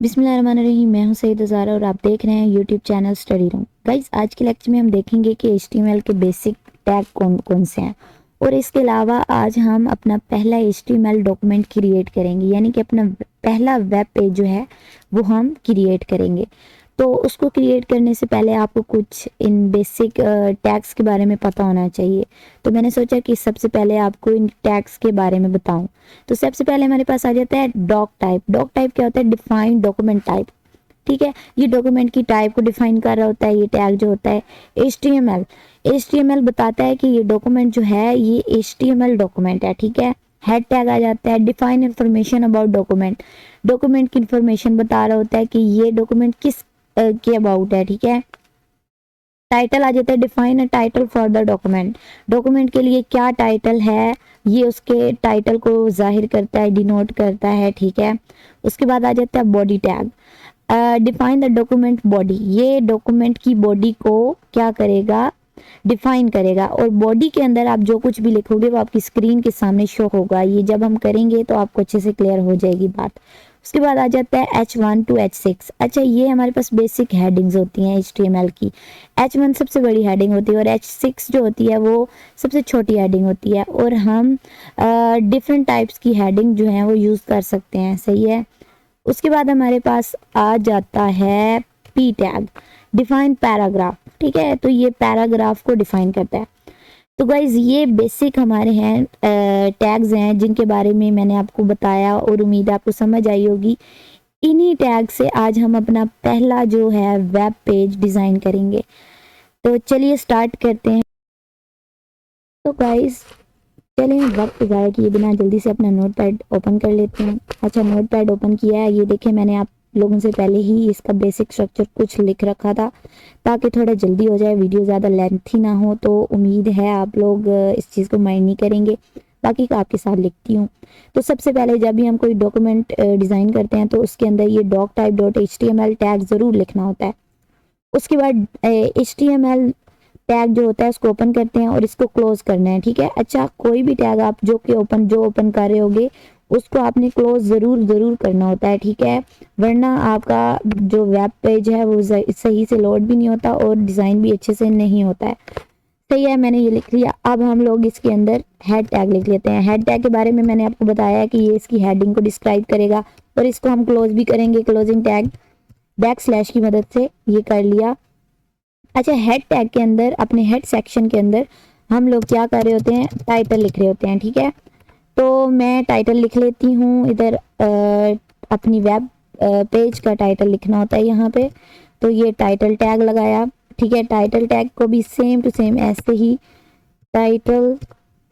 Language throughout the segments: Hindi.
बिस्मिल्लाहिर्रहमानिर्रहीम। मैं हूं सईद हज़ारा और आप देख रहे हैं YouTube channel study room. Guys, आज के लेक्चर में हम देखेंगे कि एचटीएमएल के बेसिक टैग कौन कौन से हैं और इसके अलावा आज हम अपना पहला एचटीएमएल डॉक्यूमेंट क्रिएट करेंगे, यानी कि अपना पहला वेब पेज जो है वो हम क्रिएट करेंगे। तो उसको क्रिएट करने से पहले आपको कुछ इन बेसिक टैग्स के बारे में पता होना चाहिए। तो मैंने सोचा कि सबसे पहले आपको इन टैग्स के बारे में बताऊं। तो सबसे पहले हमारे पास आ जाता है डॉक टाइप। डॉक टाइप क्या होता है? Defined document type. ठीक है, ये डॉक्यूमेंट की टाइप को डिफाइन कर रहा होता है। ये टैग जो होता है एचटीएमएल, एचटीएमएल बताता है कि ये डॉक्यूमेंट जो है ये एचटीएमएल डॉक्यूमेंट है। ठीक है, हेड टैग आ जाता है define information about document. Document की इंफॉर्मेशन बता रहा होता है कि ये डॉक्यूमेंट किस के अबाउट है। ठीक है, टाइटल आ जाता है define a title for the document. Document के लिए क्या टाइटल है, ये उसके टाइटल को जाहिर करता है, डिनोट करता है। ठीक है, उसके बाद आ जाता है body tag. Define the document body. ये डॉक्यूमेंट की बॉडी को क्या करेगा? डिफाइन करेगा। और बॉडी के अंदर आप जो कुछ भी लिखोगे वो आपकी स्क्रीन के सामने शो होगा। ये जब हम करेंगे तो आपको अच्छे से क्लियर हो जाएगी बात। उसके बाद आ जाता है H1 टू H6। अच्छा, ये हमारे पास बेसिक हेडिंग्स होती हैं HTML की। H1 सबसे बड़ी हेडिंग होती है और H6 जो होती है वो सबसे छोटी हेडिंग होती है। और हम डिफरेंट टाइप्स की हेडिंग जो है वो यूज़ कर सकते हैं। सही है। उसके बाद हमारे पास आ जाता है P टैग, डिफाइन पैराग्राफ। ठीक है, तो ये पैराग्राफ को डिफाइन करता है। तो गाइज, ये बेसिक हमारे हैं टैग्स हैं जिनके बारे में मैंने आपको बताया और उम्मीद है आपको समझ आई होगी। इन्हीं टैग से आज हम अपना पहला जो है वेब पेज डिज़ाइन करेंगे। तो चलिए स्टार्ट करते हैं। तो गाइज, चलिए वक्त ज़ाया किए बिना जल्दी से अपना नोट पैड ओपन कर लेते हैं। अच्छा, नोट पैड ओपन किया है। ये देखें, मैंने आप लोगों से पहले ही इसका बेसिक स्ट्रक्चर कुछ लिख रखा था ताकि थोड़ा जल्दी हो जाए, वीडियो ज़्यादा लेंथी ना हो। तो उम्मीद है आप लोग इस चीज़ को माइंड नहीं करेंगे। बाकी का आपके साथ लिखती हूँ। तो सबसे पहले जब भी हम कोई डॉक्यूमेंट डिज़ाइन करते हैं तो उसके अंदर ये doctype dot HTML tag ज़रूर लिखना होता है। उसके बाद HTML टैग जो होता है उसको ओपन करते हैं और इसको क्लोज करना है। ठीक है, अच्छा, कोई भी टैग आप जो ओपन कर रहे होगे उसको आपने क्लोज जरूर जरूर करना होता है। ठीक है, वरना आपका जो वेब पेज है वो सही से लोड भी नहीं होता और डिजाइन भी अच्छे से नहीं होता है। सही है, मैंने ये लिख लिया। अब हम लोग इसके अंदर हेड टैग लिख लेते हैं। हेड टैग के बारे में मैंने आपको बताया है कि ये इसकी हेडिंग को डिस्क्राइब करेगा और इसको हम क्लोज भी करेंगे क्लोजिंग टैग बैक स्लैश की मदद से। ये कर लिया। अच्छा, हेड टैग के अंदर अपने हेड सेक्शन के अंदर हम लोग क्या कर रहे होते हैं? टाइटल लिख रहे होते हैं। ठीक है, तो मैं टाइटल लिख लेती हूँ इधर। अपनी वेब पेज का टाइटल लिखना होता है यहाँ पे। तो ये टाइटल टैग लगाया। ठीक है, टाइटल टैग को भी सेम टू सेम ऐसे ही टाइटल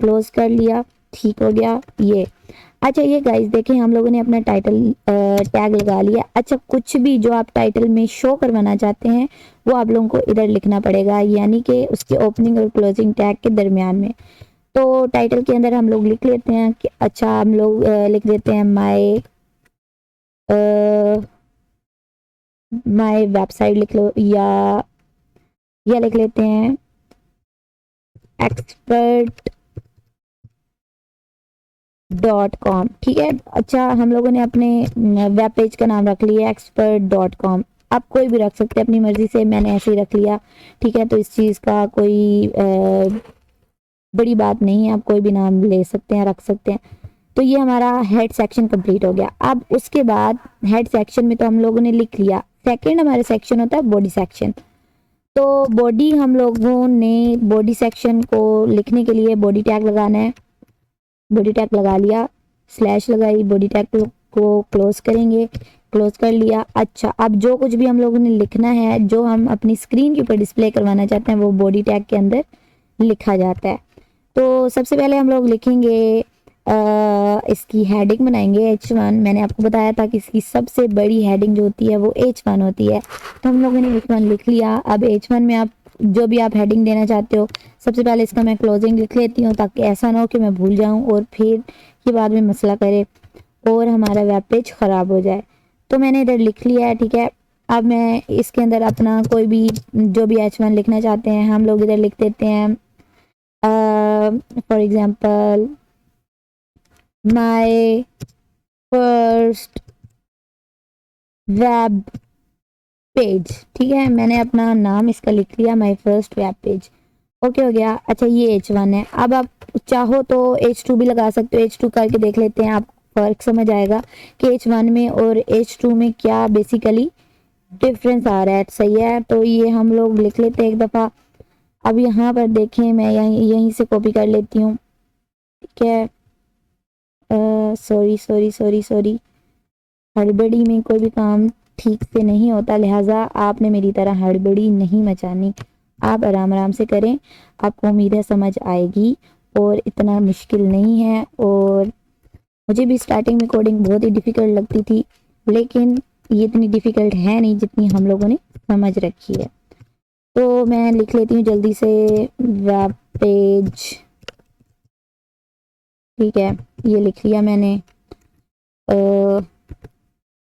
क्लोज कर लिया। ठीक हो गया ये। अच्छा, ये गाइस देखें, हम लोगों ने अपना टाइटल टैग लगा लिया। अच्छा, कुछ भी जो आप टाइटल में शो करवाना चाहते हैं वो आप लोगों को इधर लिखना पड़ेगा, यानी कि उसके ओपनिंग और क्लोजिंग टैग के दरमियान में। तो टाइटल के अंदर हम लोग लिख लेते हैं कि अच्छा, हम लोग लिख देते हैं माय वेबसाइट लिख लो, या लिख लेते हैं expert.com। ठीक है, अच्छा, हम लोगों ने अपने वेब पेज का नाम रख लिया expert.com। आप कोई भी रख सकते हैं अपनी मर्जी से, मैंने ऐसे ही रख लिया। ठीक है, तो इस चीज़ का कोई बड़ी बात नहीं है, आप कोई भी नाम ले सकते हैं, रख सकते हैं। तो ये हमारा हेड सेक्शन कंप्लीट हो गया। अब उसके बाद हेड सेक्शन में तो हम लोगों ने लिख लिया। सेकंड हमारा सेक्शन होता है बॉडी सेक्शन। तो बॉडी हम लोगों ने बॉडी सेक्शन को लिखने के लिए बॉडी टैग लगाना है। बॉडी टैग लगा लिया, स्लैश लगाई, बॉडी टैग को क्लोज करेंगे, क्लोज कर लिया। अच्छा, अब जो कुछ भी हम लोगों ने लिखना है, जो हम अपनी स्क्रीन के ऊपर डिस्प्ले करवाना चाहते हैं, वो बॉडी टैग के अंदर लिखा जाता है। तो सबसे पहले हम लोग लिखेंगे इसकी हेडिंग बनाएंगे H1। मैंने आपको बताया था कि इसकी सबसे बड़ी हेडिंग जो होती है वो H1 होती है। तो हम लोगों ने H1 लिख लिया। अब H1 में आप जो भी आप हेडिंग देना चाहते हो, सबसे पहले इसका मैं क्लोजिंग लिख लेती हूँ ताकि ऐसा ना हो कि मैं भूल जाऊँ और फिर ये बाद में मसला करे और हमारा वेब पेज ख़राब हो जाए। तो मैंने इधर लिख लिया है। ठीक है, अब मैं इसके अंदर अपना कोई भी जो भी H1 लिखना चाहते हैं हम लोग इधर लिख देते हैं। For example, my first web page, ठीक है, मैंने अपना नाम इसका लिख लिया, my first web page. Okay हो गया। अच्छा ये H1 है। अब आप चाहो तो H2 भी लगा सकते हो, H2 करके देख लेते हैं, आप फर्क समझ आएगा कि H1 में और H2 में क्या बेसिकली डिफरेंस आ रहा है। सही है, तो ये हम लोग लिख लेते हैं एक दफ़ा। अब यहाँ पर देखें, मैं यहीं से कॉपी कर लेती हूँ, ठीक है। सॉरी सॉरी सॉरी सॉरी, हड़बड़ी में कोई भी काम ठीक से नहीं होता, लिहाजा आपने मेरी तरह हड़बड़ी नहीं मचानी, आप आराम आराम से करें, आपको उम्मीद है समझ आएगी और इतना मुश्किल नहीं है। और मुझे भी स्टार्टिंग में कोडिंग बहुत ही डिफ़िकल्ट लगती थी, लेकिन ये इतनी डिफ़िकल्ट है नहीं जितनी हम लोगों ने समझ रखी है। तो मैं लिख लेती हूँ जल्दी से, वेब पेज, ठीक है, ये लिख लिया मैंने।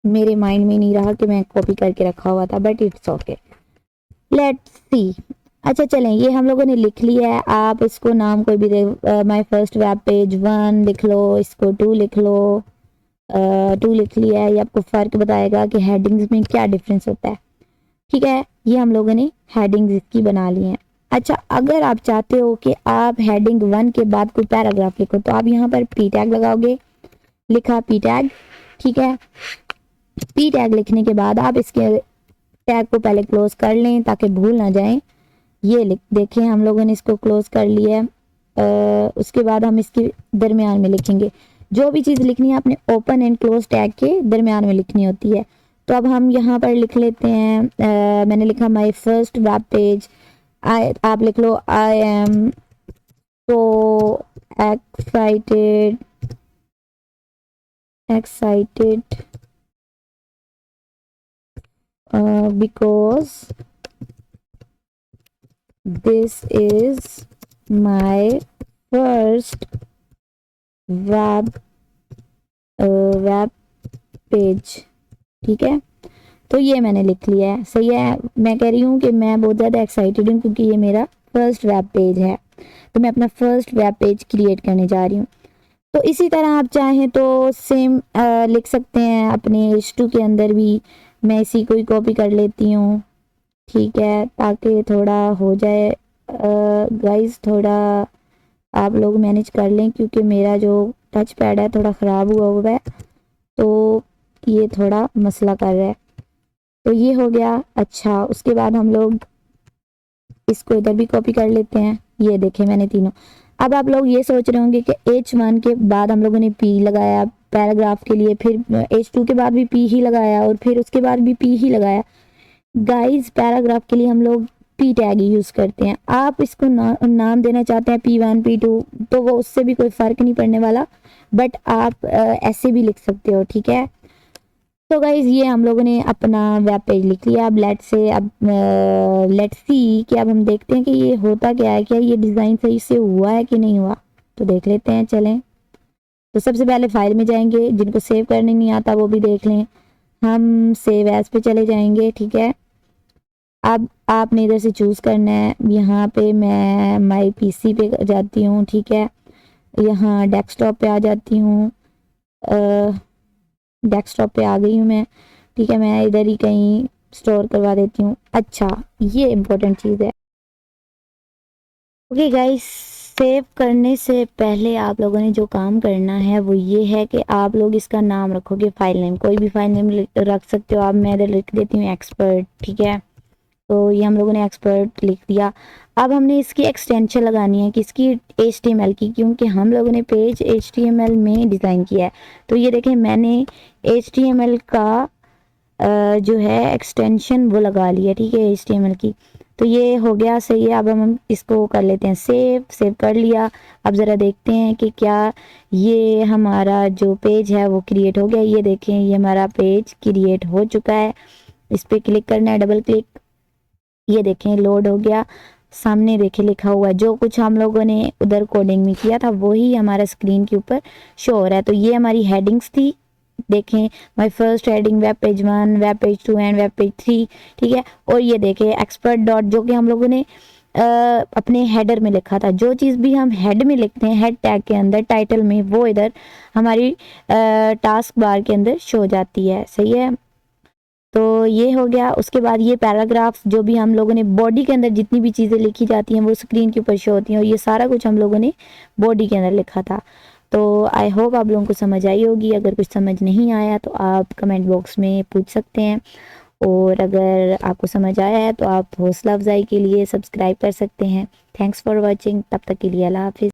मेरे माइंड में नहीं रहा कि मैं कॉपी करके रखा हुआ था, but it's okay, let's see. अच्छा चलें, ये हम लोगों ने लिख लिया है। आप इसको नाम कोई भी दे, माय फर्स्ट वेब पेज 1 लिख लो, इसको 2 लिख लो। 2 लिख लिया है, ये आपको फ़र्क बताएगा कि हेडिंग्स में क्या डिफरेंस होता है, ठीक है। ये हम लोगों ने हेडिंग्स इसकी बना ली हैं। अच्छा, अगर आप चाहते हो कि आप हेडिंग 1 के बाद कोई पैराग्राफ लिखो, तो आप यहाँ पर पी टैग लगाओगे, लिखा पी टैग, ठीक है। पी टैग लिखने के बाद आप इसके टैग को पहले क्लोज कर लें ताकि भूल ना जाएं। ये लिख देखें, हम लोगों ने इसको क्लोज कर लिया है। उसके बाद हम इसके दरमियान में लिखेंगे, जो भी चीज़ लिखनी है आपने ओपन एंड क्लोज टैग के दरमियान में लिखनी होती है। तो अब हम यहाँ पर लिख लेते हैं, मैंने लिखा माय फर्स्ट वेब पेज, आप लिख लो I am so excited excited because this is my first web web page, ठीक है। तो ये मैंने लिख लिया है, सही है। मैं कह रही हूँ कि मैं बहुत ज़्यादा एक्साइटेड हूँ क्योंकि ये मेरा फर्स्ट वेब पेज है, तो मैं अपना फर्स्ट वेब पेज क्रिएट करने जा रही हूँ। तो इसी तरह आप चाहें तो सेम लिख सकते हैं अपने H2 के अंदर भी। मैं इसी को ही कॉपी कर लेती हूँ, ठीक है, ताकि थोड़ा हो जाए। गाइस थोड़ा आप लोग मैनेज कर लें क्योंकि मेरा जो टच पैड है थोड़ा ख़राब हुआ है, तो ये थोड़ा मसला कर रहा है। तो ये हो गया। अच्छा, उसके बाद हम लोग इसको इधर भी कॉपी कर लेते हैं। ये देखें मैंने तीनों। अब आप लोग ये सोच रहे होंगे कि H1 के बाद हम लोगों ने P लगाया पैराग्राफ के लिए, फिर H2 के बाद भी P ही लगाया और फिर उसके बाद भी P ही लगाया। गाइस पैराग्राफ के लिए हम लोग P टैग ही यूज़ करते हैं। आप इसको नाम देना चाहते हैं P1 P2, तो वो उससे भी कोई फ़र्क नहीं पड़ने वाला, बट आप ऐसे भी लिख सकते हो, ठीक है। तो गाइज ये हम लोगों ने अपना वेब पेज लिख लिया। अब लेट्स सी कि अब हम देखते हैं कि ये होता क्या है, क्या ये डिज़ाइन सही से हुआ है कि नहीं हुआ, तो देख लेते हैं। चलें, तो सबसे पहले फाइल में जाएंगे, जिनको सेव करने नहीं आता वो भी देख लें। हम सेव एज पे चले जाएंगे, ठीक है। अब आपने इधर से चूज़ करना है, यहाँ पे मैं माई PC पे जाती हूँ, ठीक है। यहाँ डेस्कटॉप पे आ जाती हूँ, डेस्कटॉप पे आ गई हूँ मैं, ठीक है। मैं इधर ही कहीं स्टोर करवा देती हूँ। अच्छा, ये इम्पोर्टेंट चीज़ है। ओके गाइस, सेव करने से पहले आप लोगों ने जो काम करना है वो ये है कि आप लोग इसका नाम रखोगे, फाइल नेम, कोई भी फाइल नेम रख सकते हो आप। मैं इधर लिख देती हूँ एक्सपर्ट, ठीक है। तो ये हम लोगों ने एक्सपर्ट लिख दिया। अब हमने इसकी एक्सटेंशन लगानी है किसकी, HTML की, क्योंकि हम लोगों ने पेज HTML में डिज़ाइन किया है। तो ये देखें मैंने HTML का जो है एक्सटेंशन वो लगा लिया, ठीक है, HTML की। तो ये हो गया, सही है। अब हम इसको कर लेते हैं सेव कर लिया। अब ज़रा देखते हैं कि क्या ये हमारा जो पेज है वो क्रिएट हो गया। ये देखें, ये हमारा पेज क्रिएट हो चुका है। इस पर क्लिक करना है, डबल क्लिक, ये देखें लोड हो गया। सामने देखें लिखा हुआ है, जो कुछ हम लोगों ने उधर कोडिंग में किया था वही हमारा स्क्रीन के ऊपर शो हो रहा है। तो ये हमारी हेडिंग्स थी, देखें my first heading web page 1, web page 2 and web page 3, ठीक है। और ये देखें एक्सपर्ट डॉट, जो कि हम लोगों ने अपने हेडर में लिखा था। जो चीज़ भी हम हेड में लिखते हैं, हेड टैग के अंदर, टाइटल में, वो इधर हमारी टास्क बार के अंदर शो जाती है, सही है। तो ये हो गया। उसके बाद ये पैराग्राफ्स जो भी हम लोगों ने बॉडी के अंदर जितनी भी चीज़ें लिखी जाती हैं वो स्क्रीन के ऊपर शो होती हैं, और ये सारा कुछ हम लोगों ने बॉडी के अंदर लिखा था। तो आई होप आप लोगों को समझ आई होगी। अगर कुछ समझ नहीं आया तो आप कमेंट बॉक्स में पूछ सकते हैं, और अगर आपको समझ आया है तो आप हौसला अफजाई के लिए सब्सक्राइब कर सकते हैं। Thanks for watching. तब तक के लिए अल्लाह हाफिज़।